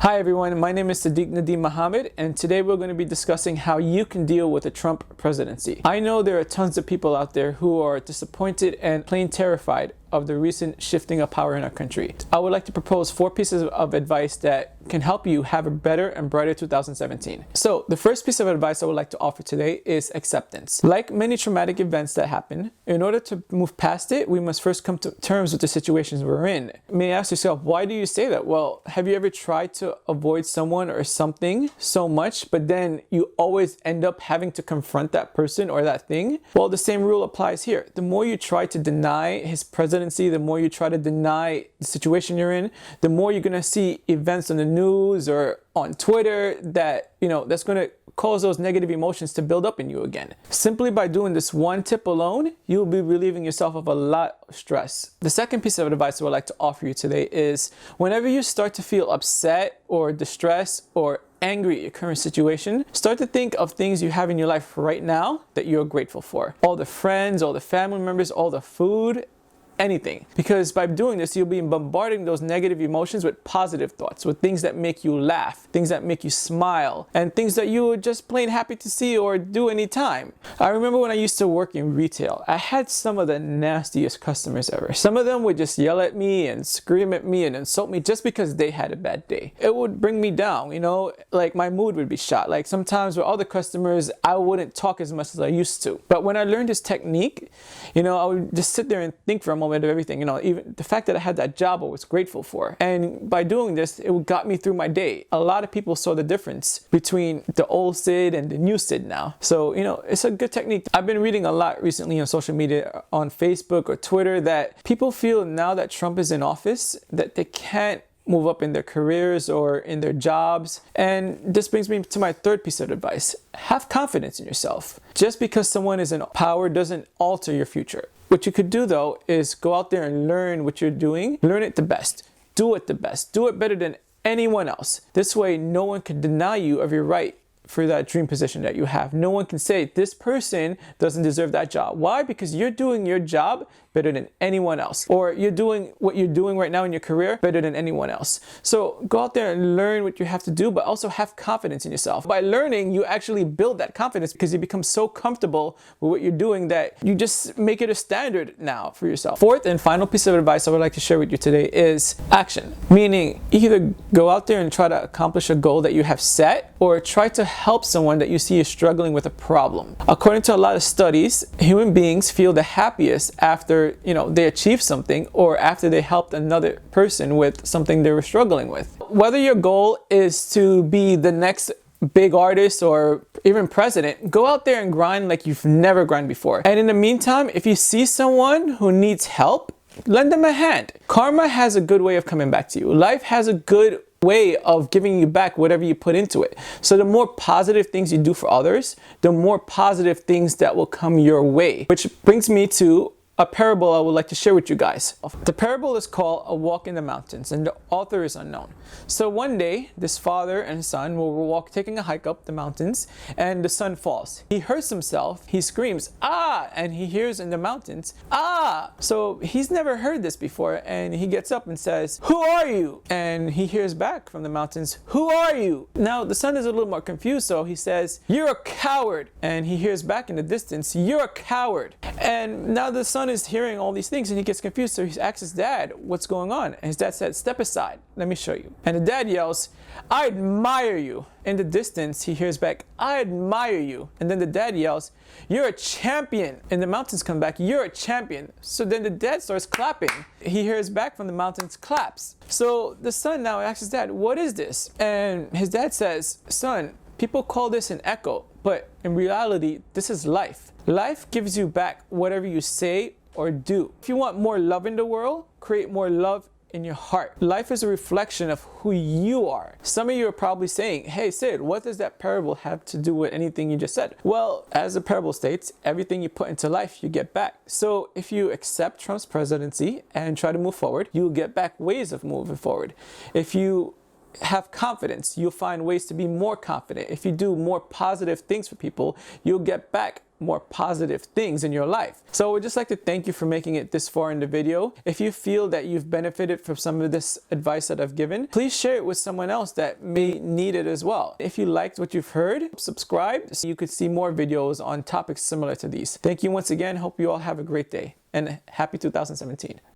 Hi everyone, my name is Siddiq Nadeem Mohammed, and today we're going to be discussing how you can deal with the Trump presidency. I know there are tons of people out there who are disappointed and plain terrified of the recent shifting of power in our country. I would like to propose 4 pieces of advice that can help you have a better and brighter 2017. So the first piece of advice I would like to offer today is acceptance. Like many traumatic events that happen, in order to move past it, we must first come to terms with the situations we're in. You may ask yourself, why do you say that? Well, have you ever tried to avoid someone or something so much, but then you always end up having to confront that person or that thing? Well, the same rule applies here. The more you try to deny his presidency, the more you try to deny the situation you're in, the more you're going to see events on the news or on Twitter that, that's going to cause those negative emotions to build up in you again. Simply by doing this one tip alone, you'll be relieving yourself of a lot of stress. The second piece of advice I would like to offer you today is whenever you start to feel upset or distressed or angry at your current situation, start to think of things you have in your life right now that you're grateful for. All the friends, all the family members, all the food, anything. Because by doing this, you'll be bombarding those negative emotions with positive thoughts, with things that make you laugh, things that make you smile, and things that you were just plain happy to see or do anytime. I remember when I used to work in retail, I had some of the nastiest customers ever. Some of them would just yell at me and scream at me and insult me just because they had a bad day. It would bring me down, like my mood would be shot. Like sometimes with other customers, I wouldn't talk as much as I used to. But when I learned this technique, I would just sit there and think for a moment of everything, even the fact that I had that job I was grateful for. And by doing this, it got me through my day. A lot of people saw the difference between the old Sid and the new Sid now. So, it's a good technique. I've been reading a lot recently on social media, on Facebook or Twitter, that people feel now that Trump is in office, that they can't move up in their careers or in their jobs. And this brings me to my third piece of advice. Have confidence in yourself. Just because someone is in power doesn't alter your future. What you could do though is go out there and learn what you're doing. Learn it the best. Do it the best. Do it better than anyone else. This way, no one can deny you of your right for that dream position that you have. No one can say this person doesn't deserve that job. Why? Because you're doing your job better than anyone else, or you're doing what you're doing right now in your career better than anyone else. So go out there and learn what you have to do, but also have confidence in yourself. By learning, you actually build that confidence because you become so comfortable with what you're doing that you just make it a standard now for yourself. Fourth and final piece of advice I would like to share with you today is action. Meaning, either go out there and try to accomplish a goal that you have set, or try to help someone that you see is struggling with a problem. According to a lot of studies, human beings feel the happiest after they achieve something or after they helped another person with something they were struggling with. Whether your goal is to be the next big artist or even president, go out there and grind like you've never grinded before. And in the meantime, if you see someone who needs help, lend them a hand. Karma has a good way of coming back to you. Life has a good way of giving you back whatever you put into it. So the more positive things you do for others, the more positive things that will come your way. Which brings me to a parable I would like to share with you guys. The parable is called A Walk in the Mountains, and the author is unknown. So one day, this father and son will taking a hike up the mountains, and the son falls. He hurts himself, he screams, "Ah!" and he hears in the mountains, "Ah!" So he's never heard this before, and he gets up and says, "Who are you?" And he hears back from the mountains, "Who are you?" Now the son is a little more confused, so he says, "You're a coward." And he hears back in the distance, "You're a coward." And now the son is hearing all these things and he gets confused, so he asks his dad, "What's going on?" And his dad said, "Step aside, let me show you." And the dad yells, "I admire you." In the distance, he hears back, "I admire you." And then the dad yells, "You're a champion." And the mountains come back, "You're a champion." So then the dad starts clapping. He hears back from the mountains, claps. So the son now asks his dad, "What is this?" And his dad says, "Son, people call this an echo, but in reality, this is life. Life gives you back whatever you say or do. If you want more love in the world, create more love in your heart. Life is a reflection of who you are. Some of you are probably saying, "Hey Sid, what does that parable have to do with anything you just said?" Well, as the parable states, everything you put into life, you get back. So if you accept Trump's presidency and try to move forward, you'll get back ways of moving forward. If you have confidence, you'll find ways to be more confident. If you do more positive things for people, you'll get back more positive things in your life. So I would just like to thank you for making it this far in the video. If you feel that you've benefited from some of this advice that I've given, please share it with someone else that may need it as well. If you liked what you've heard, subscribe so you could see more videos on topics similar to these. Thank you once again. Hope you all have a great day and happy 2017.